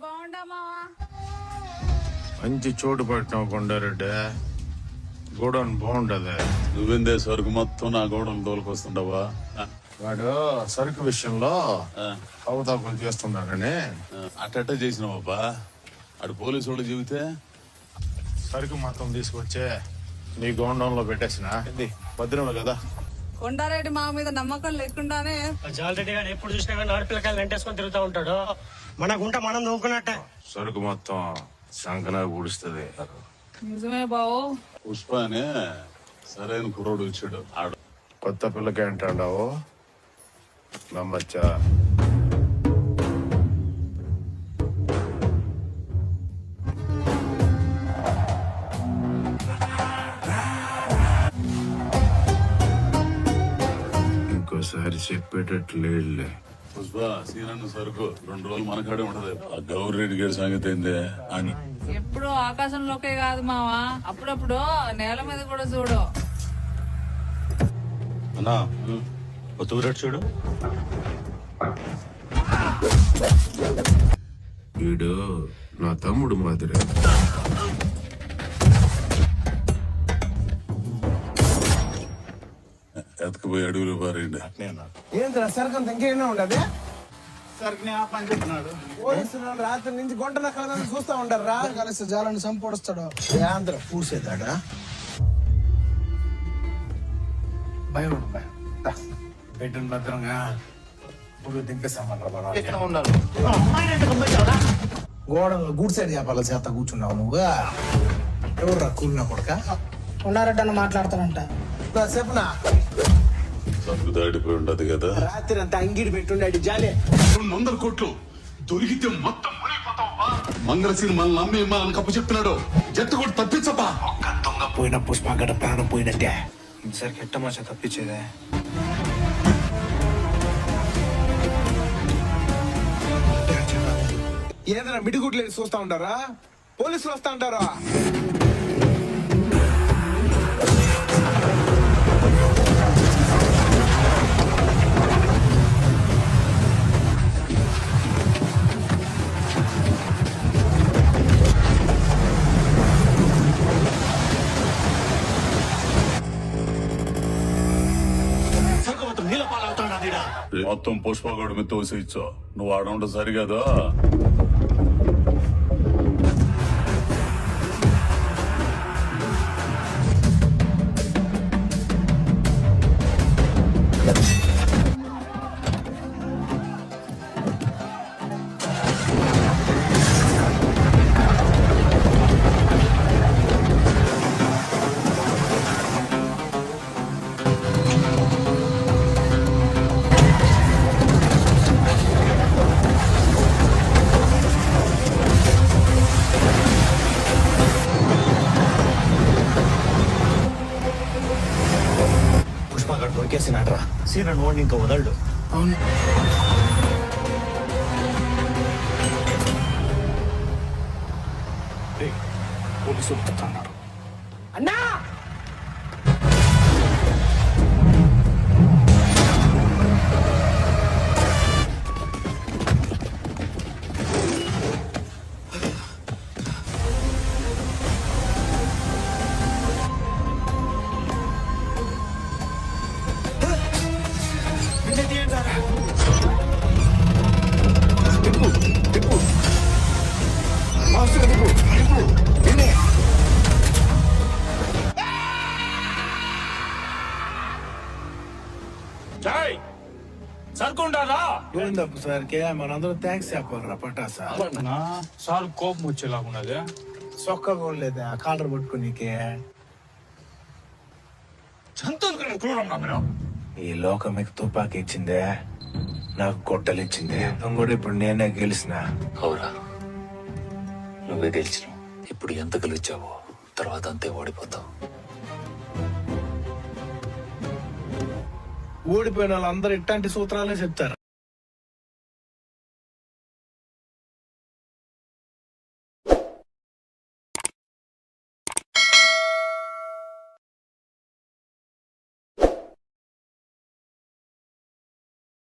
బాగుండా మావా మంచి చోటు పట్టినావు కొండారెడ్డి. గోడౌన్ బాగుంటది. నువ్వేందే సరుకు మొత్తం నా గోడౌన్ తోలుకొస్తుండవా? వాడు సరుకు విషయంలో అవతాపం చేస్తున్నాడని అట్ట చేసినావబ్బా. అటు పోలీసు వాళ్ళు చెబితే సరుకు మొత్తం తీసుకొచ్చే నీ గోడౌన్ లో పెట్టేసిన భద్రమే కదా. కొండారెడ్డి మా మీద నమ్మకం లేకుండానే జాలరెడ్డి గారు ఎప్పుడు చూసినా కానీ ఆడపిల్లకాయలు వెంటేసుకొని తిరుగుతూ ఉంటాడు. మన గుంట మనం నవ్వుకున్నట్టే. సరుకు మొత్తం సంకనా పూడుస్తుంది. నిజమే బావు. పుష్ప అనే సరైన కుర్రోడు వచ్చాడు. ఆడు కొత్త పిల్లకి అంటాడావు నమ్మచ్చా? ఇంకోసారి చెప్పేటట్టు లేదులే. పుష్ప సీనన్న సరుకు 2 రోజులు మనకాడే ఉంటది. ఆ గౌరెడ్డి గారి సంగతి ఏందే అని ఎప్పుడు ఆకాశంలోకే కాదు మావా, అప్పుడప్పుడు నేల మీద కూడా చూడు. అన్నా కొత్తూరేట్ చూడు. వీడు నా తమ్ముడు మాదిరి. ఎతకపోయి అడుగులు పారేయండి. ఏంద్రా సరకంత ఇంకేనా ఉండదు? సరుకుని ఆపని చెప్పినాడు. పోలీసులు రాత్రి నుంచి గుంట నక్కలని చూస్తా ఉంటారు రా. కలిసి జాలని సంపొడుస్తాడు. ఆంధ్ర పూసేదాడా భయం భయం పెట్టిన భద్రంగా ఇప్పుడు దింపేస్తామన్నారు. ఇక్కడ ఉన్నారు. గోడలో గూడ్ సైడ్ చేపాల చేత కూర్చున్నావు నువ్వు. ఎవరు కూలినా కొడక? కొండారెడ్డి అన్న మాట్లాడతానంట. చెప్పునా సరుకు దాడిపోయి ఉండదు కదా. రాత్రి అంతా అంగిడి పెట్టుండే జాలే 200 కోట్లు దొరికితే మొత్తం మంగళసీని మనల్ని నమ్మి మనల్ని కప్పు చెప్తున్నాడు. జట్టు కూడా తప్పించబ్బా. దొంగ పోయిన పుష్పగడ ప్రాణం పోయినట్టే. ఈసారి కెట్ట మాచ తప్పించేదే. ఏదైనా మిడిగుడ్లు చూస్తా ఉంటారా? పోలీసులు వస్తా ఉంటారా? మొత్తం పుష్పగౌడి మీద తోసేయచ్చు. నువ్వు ఆడ సరిగదా. పుష్పగాడు దొరికేసినాడ్రా. సీనన్ ఓడి ఇంకా వదలడు. అవును. పోలీసులు చెప్తున్నారు. అన్నా సరుకుంటారా? గోవిందప్ప సార్కి మనందరం థ్యాంక్స్ చెప్పాలరా పటాసా. సార్ కోపం వచ్చేలాగున్నది. సొక్క కూడా లేదా కాలర్ పట్టుకునేకే. ఈ లోకం మీకు తుపాకి ఇచ్చిందే, నాకు గొడ్డలు ఇచ్చింది. యుద్ధం కూడా ఇప్పుడు నేనే గెలిచిన. అవురా, నువ్వే గెలిచినావు. ఇప్పుడు ఎంత గెలిచావో తర్వాత అంతే ఓడిపోతావు. ఓడిపోయిన వాళ్ళందరూ ఇట్లాంటి సూత్రాలే చెప్తారు.